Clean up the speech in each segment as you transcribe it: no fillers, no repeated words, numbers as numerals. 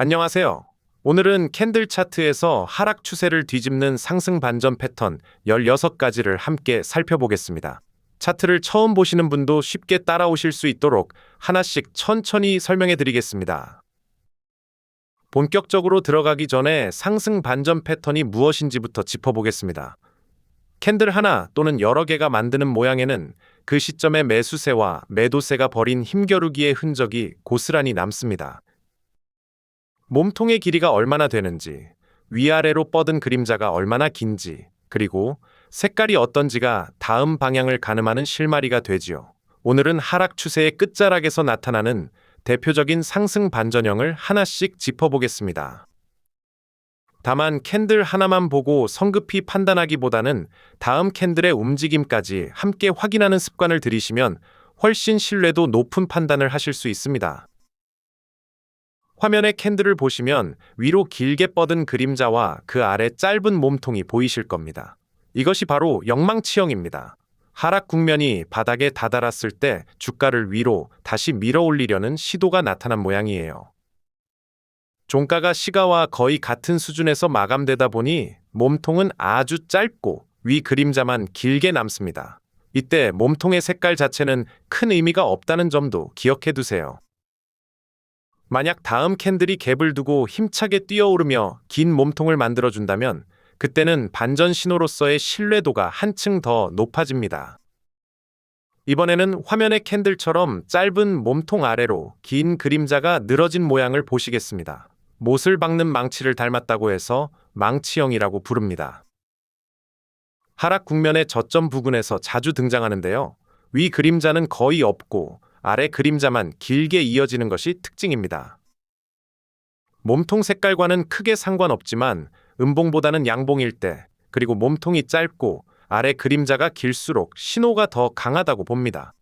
안녕하세요. 오늘은 캔들 차트에서 하락 추세를 뒤집는 상승 반전 패턴 16가지를 함께 살펴보겠습니다. 차트를 처음 보시는 분도 쉽게 따라오실 수 있도록 하나씩 천천히 설명해 드리겠습니다. 본격적으로 들어가기 전에 상승 반전 패턴이 무엇인지부터 짚어보겠습니다. 캔들 하나 또는 여러 개가 만드는 모양에는 그 시점의 매수세와 매도세가 벌인 힘겨루기의 흔적이 고스란히 남습니다. 몸통의 길이가 얼마나 되는지, 위아래로 뻗은 그림자가 얼마나 긴지, 그리고 색깔이 어떤지가 다음 방향을 가늠하는 실마리가 되지요. 오늘은 하락 추세의 끝자락에서 나타나는 대표적인 상승 반전형을 하나씩 짚어보겠습니다. 다만 캔들 하나만 보고 성급히 판단하기보다는 다음 캔들의 움직임까지 함께 확인하는 습관을 들이시면 훨씬 신뢰도 높은 판단을 하실 수 있습니다. 화면의 캔들을 보시면 위로 길게 뻗은 그림자와 그 아래 짧은 몸통이 보이실 겁니다. 이것이 바로 영망치형입니다. 하락 국면이 바닥에 다다랐을 때 주가를 위로 다시 밀어 올리려는 시도가 나타난 모양이에요. 종가가 시가와 거의 같은 수준에서 마감되다 보니 몸통은 아주 짧고 위 그림자만 길게 남습니다. 이때 몸통의 색깔 자체는 큰 의미가 없다는 점도 기억해 두세요. 만약 다음 캔들이 갭을 두고 힘차게 뛰어오르며 긴 몸통을 만들어준다면 그때는 반전 신호로서의 신뢰도가 한층 더 높아집니다. 이번에는 화면의 캔들처럼 짧은 몸통 아래로 긴 그림자가 늘어진 모양을 보시겠습니다. 못을 박는 망치를 닮았다고 해서 망치형이라고 부릅니다. 하락 국면의 저점 부근에서 자주 등장하는데요. 위 그림자는 거의 없고 아래 그림자만 길게 이어지는 것이 특징입니다. 몸통 색깔과는 크게 상관없지만 음봉보다는 양봉일 때, 그리고 몸통이 짧고 아래 그림자가 길수록 신호가 더 강하다고 봅니다.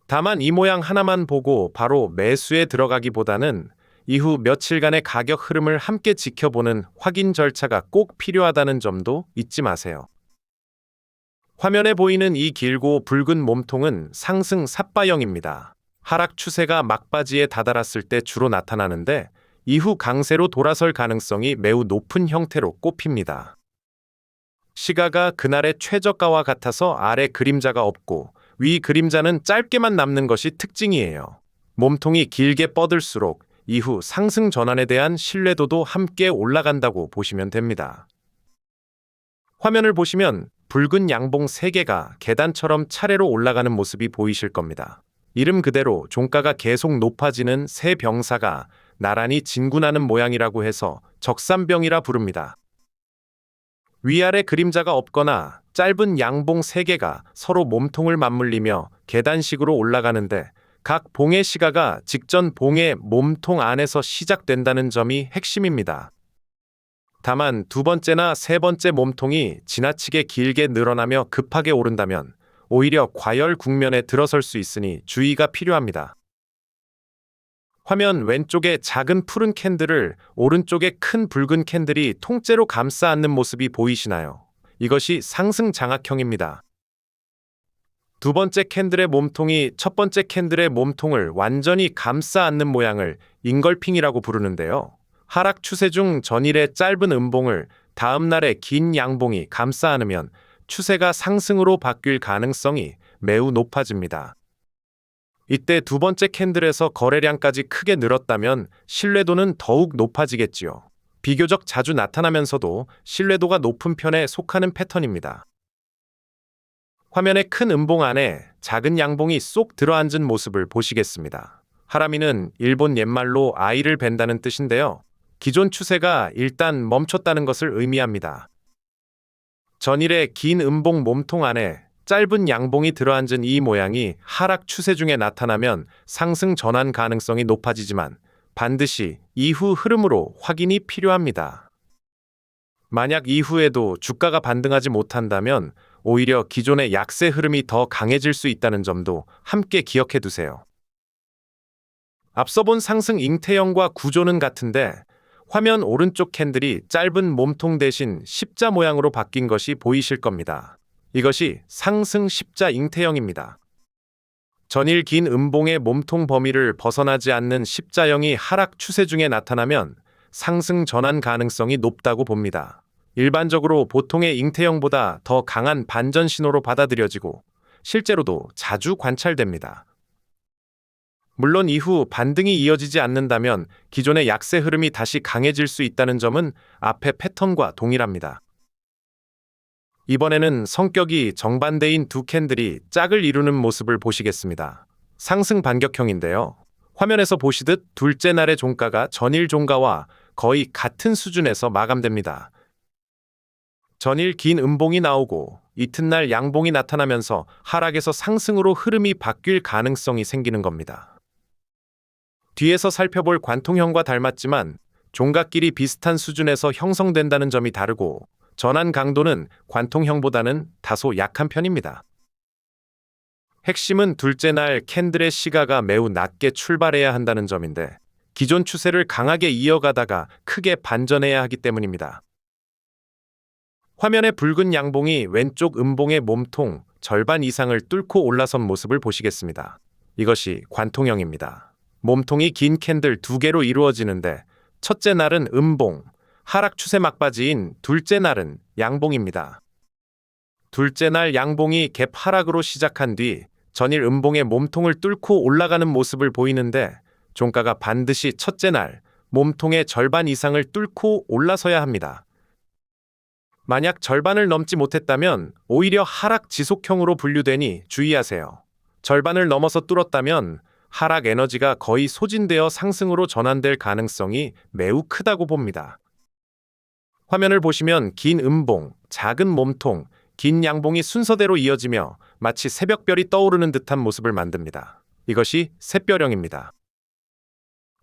다만 이 모양 하나만 보고 바로 매수에 들어가기보다는 이후 며칠간의 가격 흐름을 함께 지켜보는 확인 절차가 꼭 필요하다는 점도 잊지 마세요. 화면에 보이는 이 길고 붉은 몸통은 상승 삿바형입니다. 하락 추세가 막바지에 다다랐을 때 주로 나타나는데 이후 강세로 돌아설 가능성이 매우 높은 형태로 꼽힙니다. 시가가 그날의 최저가와 같아서 아래 그림자가 없고 위 그림자는 짧게만 남는 것이 특징이에요. 몸통이 길게 뻗을수록 이후 상승 전환에 대한 신뢰도도 함께 올라간다고 보시면 됩니다. 화면을 보시면 붉은 양봉 3개가 계단처럼 차례로 올라가는 모습이 보이실 겁니다. 이름 그대로 종가가 계속 높아지는 새 병사가 나란히 진군하는 모양이라고 해서 적산병이라 부릅니다. 위아래 그림자가 없거나 짧은 양봉 3개가 서로 몸통을 맞물리며 계단식으로 올라가는데 각 봉의 시가가 직전 봉의 몸통 안에서 시작된다는 점이 핵심입니다. 다만 두 번째나 세 번째 몸통이 지나치게 길게 늘어나며 급하게 오른다면 오히려 과열 국면에 들어설 수 있으니 주의가 필요합니다. 화면 왼쪽에 작은 푸른 캔들을 오른쪽에 큰 붉은 캔들이 통째로 감싸 안는 모습이 보이시나요? 이것이 상승 장악형입니다. 두 번째 캔들의 몸통이 첫 번째 캔들의 몸통을 완전히 감싸 안는 모양을 인걸핑이라고 부르는데요. 하락 추세 중 전일의 짧은 음봉을 다음 날의 긴 양봉이 감싸 안으면 추세가 상승으로 바뀔 가능성이 매우 높아집니다. 이때 두 번째 캔들에서 거래량까지 크게 늘었다면 신뢰도는 더욱 높아지겠지요. 비교적 자주 나타나면서도 신뢰도가 높은 편에 속하는 패턴입니다. 화면의 큰 음봉 안에 작은 양봉이 쏙 들어앉은 모습을 보시겠습니다. 하라미는 일본 옛말로 아이를 벤다는 뜻인데요. 기존 추세가 일단 멈췄다는 것을 의미합니다. 전일의 긴 음봉 몸통 안에 짧은 양봉이 들어앉은 이 모양이 하락 추세 중에 나타나면 상승 전환 가능성이 높아지지만 반드시 이후 흐름으로 확인이 필요합니다. 만약 이후에도 주가가 반등하지 못한다면 오히려 기존의 약세 흐름이 더 강해질 수 있다는 점도 함께 기억해 두세요. 앞서 본 상승 잉태형과 구조는 같은데 화면 오른쪽 캔들이 짧은 몸통 대신 십자 모양으로 바뀐 것이 보이실 겁니다. 이것이 상승 십자 잉태형입니다. 전일 긴 음봉의 몸통 범위를 벗어나지 않는 십자형이 하락 추세 중에 나타나면 상승 전환 가능성이 높다고 봅니다. 일반적으로 보통의 잉태형보다 더 강한 반전 신호로 받아들여지고 실제로도 자주 관찰됩니다. 물론 이후 반등이 이어지지 않는다면 기존의 약세 흐름이 다시 강해질 수 있다는 점은 앞의 패턴과 동일합니다. 이번에는 성격이 정반대인 두 캔들이 짝을 이루는 모습을 보시겠습니다. 상승 반격형인데요. 화면에서 보시듯 둘째 날의 종가가 전일 종가와 거의 같은 수준에서 마감됩니다. 전일 긴 음봉이 나오고 이튿날 양봉이 나타나면서 하락에서 상승으로 흐름이 바뀔 가능성이 생기는 겁니다. 뒤에서 살펴볼 관통형과 닮았지만 종가끼리 비슷한 수준에서 형성된다는 점이 다르고 전환 강도는 관통형보다는 다소 약한 편입니다. 핵심은 둘째 날 캔들의 시가가 매우 낮게 출발해야 한다는 점인데 기존 추세를 강하게 이어가다가 크게 반전해야 하기 때문입니다. 화면의 붉은 양봉이 왼쪽 음봉의 몸통 절반 이상을 뚫고 올라선 모습을 보시겠습니다. 이것이 관통형입니다. 몸통이 긴 캔들 두 개로 이루어지는데 첫째 날은 음봉, 하락 추세 막바지인 둘째 날은 양봉입니다. 둘째 날 양봉이 갭 하락으로 시작한 뒤 전일 음봉의 몸통을 뚫고 올라가는 모습을 보이는데 종가가 반드시 첫째 날 몸통의 절반 이상을 뚫고 올라서야 합니다. 만약 절반을 넘지 못했다면 오히려 하락 지속형으로 분류되니 주의하세요. 절반을 넘어서 뚫었다면 하락 에너지가 거의 소진되어 상승으로 전환될 가능성이 매우 크다고 봅니다. 화면을 보시면 긴 음봉, 작은 몸통, 긴 양봉이 순서대로 이어지며 마치 새벽별이 떠오르는 듯한 모습을 만듭니다. 이것이 샛별형입니다.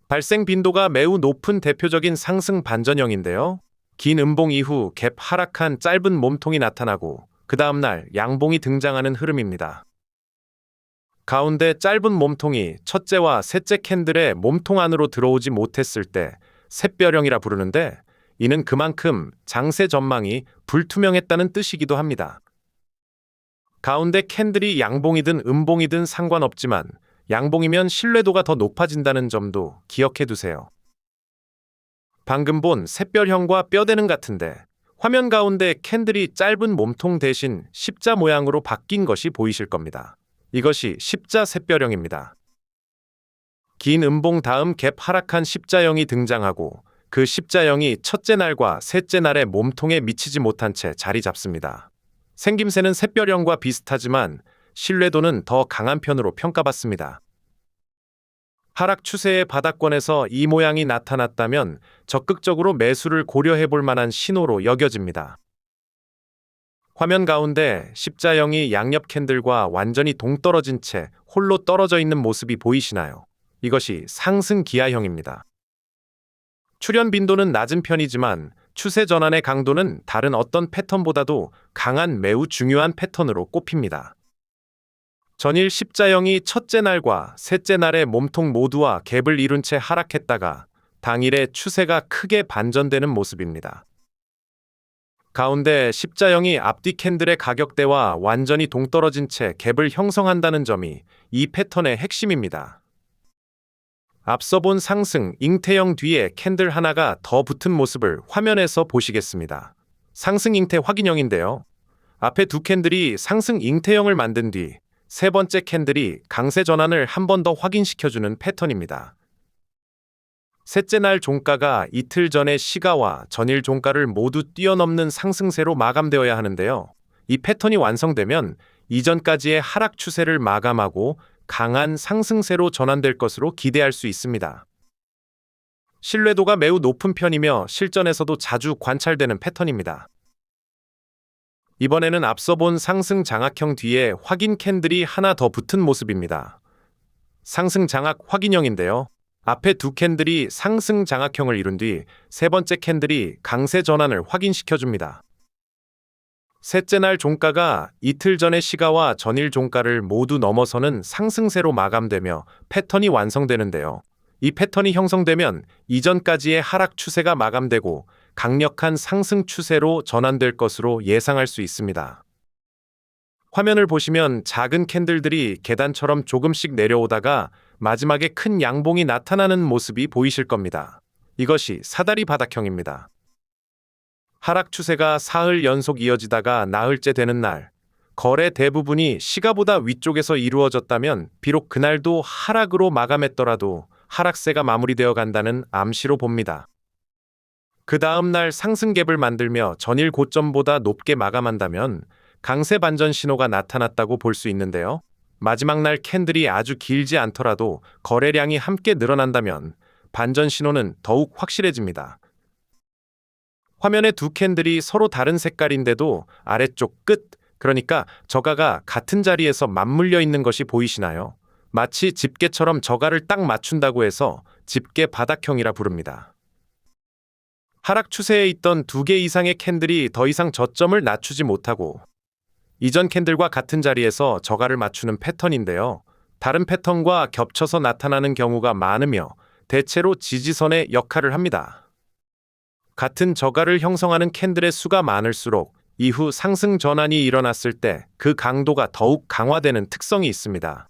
발생 빈도가 매우 높은 대표적인 상승 반전형인데요. 긴 음봉 이후 갭 하락한 짧은 몸통이 나타나고 그 다음날 양봉이 등장하는 흐름입니다. 가운데 짧은 몸통이 첫째와 셋째 캔들의 몸통 안으로 들어오지 못했을 때 샛별형이라 부르는데 이는 그만큼 장세 전망이 불투명했다는 뜻이기도 합니다. 가운데 캔들이 양봉이든 음봉이든 상관없지만 양봉이면 신뢰도가 더 높아진다는 점도 기억해 두세요. 방금 본 샛별형과 뼈대는 같은데 화면 가운데 캔들이 짧은 몸통 대신 십자 모양으로 바뀐 것이 보이실 겁니다. 이것이 십자 샛별형입니다. 긴 음봉 다음 갭 하락한 십자형이 등장하고 그 십자형이 첫째 날과 셋째 날의 몸통에 미치지 못한 채 자리 잡습니다. 생김새는 샛별형과 비슷하지만 신뢰도는 더 강한 편으로 평가받습니다. 하락 추세의 바닥권에서 이 모양이 나타났다면 적극적으로 매수를 고려해 볼 만한 신호로 여겨집니다. 화면 가운데 십자형이 양옆 캔들과 완전히 동떨어진 채 홀로 떨어져 있는 모습이 보이시나요? 이것이 상승 기아형입니다. 출현 빈도는 낮은 편이지만 추세 전환의 강도는 다른 어떤 패턴보다도 강한 매우 중요한 패턴으로 꼽힙니다. 전일 십자형이 첫째 날과 셋째 날의 몸통 모두와 갭을 이룬 채 하락했다가 당일의 추세가 크게 반전되는 모습입니다. 가운데 십자형이 앞뒤 캔들의 가격대와 완전히 동떨어진 채 갭을 형성한다는 점이 이 패턴의 핵심입니다. 앞서 본 상승 잉태형 뒤에 캔들 하나가 더 붙은 모습을 화면에서 보시겠습니다. 상승 잉태 확인형인데요. 앞에 두 캔들이 상승 잉태형을 만든 뒤 세 번째 캔들이 강세 전환을 한 번 더 확인시켜주는 패턴입니다. 셋째 날 종가가 이틀 전의 시가와 전일 종가를 모두 뛰어넘는 상승세로 마감되어야 하는데요. 이 패턴이 완성되면 이전까지의 하락 추세를 마감하고 강한 상승세로 전환될 것으로 기대할 수 있습니다. 신뢰도가 매우 높은 편이며 실전에서도 자주 관찰되는 패턴입니다. 이번에는 앞서 본 상승 장악형 뒤에 확인 캔들이 하나 더 붙은 모습입니다. 상승 장악 확인형인데요. 앞에 두 캔들이 상승 장악형을 이룬 뒤 세 번째 캔들이 강세 전환을 확인시켜줍니다. 셋째 날 종가가 이틀 전의 시가와 전일 종가를 모두 넘어서는 상승세로 마감되며 패턴이 완성되는데요. 이 패턴이 형성되면 이전까지의 하락 추세가 마감되고 강력한 상승 추세로 전환될 것으로 예상할 수 있습니다. 화면을 보시면 작은 캔들들이 계단처럼 조금씩 내려오다가 마지막에 큰 양봉이 나타나는 모습이 보이실 겁니다. 이것이 사다리 바닥형입니다. 하락 추세가 사흘 연속 이어지다가 나흘째 되는 날, 거래 대부분이 시가보다 위쪽에서 이루어졌다면 비록 그날도 하락으로 마감했더라도 하락세가 마무리되어 간다는 암시로 봅니다. 그 다음 날 상승 갭을 만들며 전일 고점보다 높게 마감한다면 강세 반전 신호가 나타났다고 볼 수 있는데요. 마지막 날 캔들이 아주 길지 않더라도 거래량이 함께 늘어난다면 반전 신호는 더욱 확실해집니다. 화면의 두 캔들이 서로 다른 색깔인데도 아래쪽 끝, 그러니까 저가가 같은 자리에서 맞물려 있는 것이 보이시나요? 마치 집게처럼 저가를 딱 맞춘다고 해서 집게 바닥형이라 부릅니다. 하락 추세에 있던 두 개 이상의 캔들이 더 이상 저점을 낮추지 못하고 이전 캔들과 같은 자리에서 저가를 맞추는 패턴인데요. 다른 패턴과 겹쳐서 나타나는 경우가 많으며 대체로 지지선의 역할을 합니다. 같은 저가를 형성하는 캔들의 수가 많을수록 이후 상승 전환이 일어났을 때 그 강도가 더욱 강화되는 특성이 있습니다.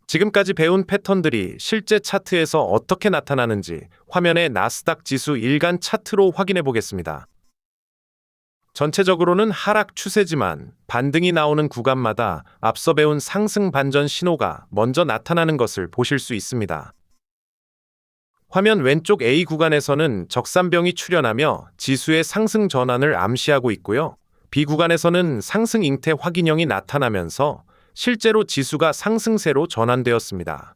지금까지 배운 패턴들이 실제 차트에서 어떻게 나타나는지 화면의 나스닥 지수 일간 차트로 확인해 보겠습니다. 전체적으로는 하락 추세지만 반등이 나오는 구간마다 앞서 배운 상승 반전 신호가 먼저 나타나는 것을 보실 수 있습니다. 화면 왼쪽 A 구간에서는 적산병이 출현하며 지수의 상승 전환을 암시하고 있고요. B 구간에서는 상승 잉태 확인형이 나타나면서 실제로 지수가 상승세로 전환되었습니다.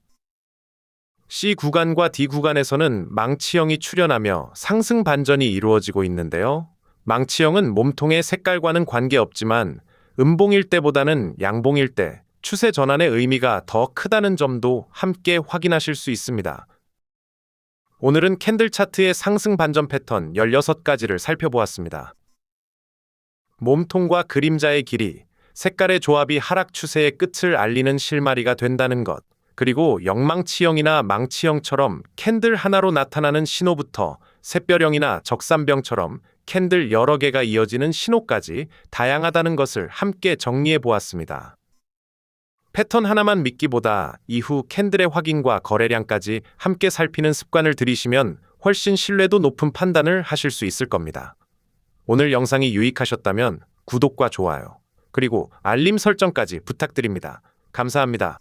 C 구간과 D 구간에서는 망치형이 출현하며 상승 반전이 이루어지고 있는데요. 망치형은 몸통의 색깔과는 관계없지만 음봉일 때보다는 양봉일 때 추세 전환의 의미가 더 크다는 점도 함께 확인하실 수 있습니다. 오늘은 캔들 차트의 상승 반전 패턴 16가지를 살펴보았습니다. 몸통과 그림자의 길이, 색깔의 조합이 하락 추세의 끝을 알리는 실마리가 된다는 것, 그리고 영망치형이나 망치형처럼 캔들 하나로 나타나는 신호부터 샛별형이나 적산병처럼 캔들 여러 개가 이어지는 신호까지 다양하다는 것을 함께 정리해 보았습니다. 패턴 하나만 믿기보다 이후 캔들의 확인과 거래량까지 함께 살피는 습관을 들이시면 훨씬 신뢰도 높은 판단을 하실 수 있을 겁니다. 오늘 영상이 유익하셨다면 구독과 좋아요, 그리고 알림 설정까지 부탁드립니다. 감사합니다.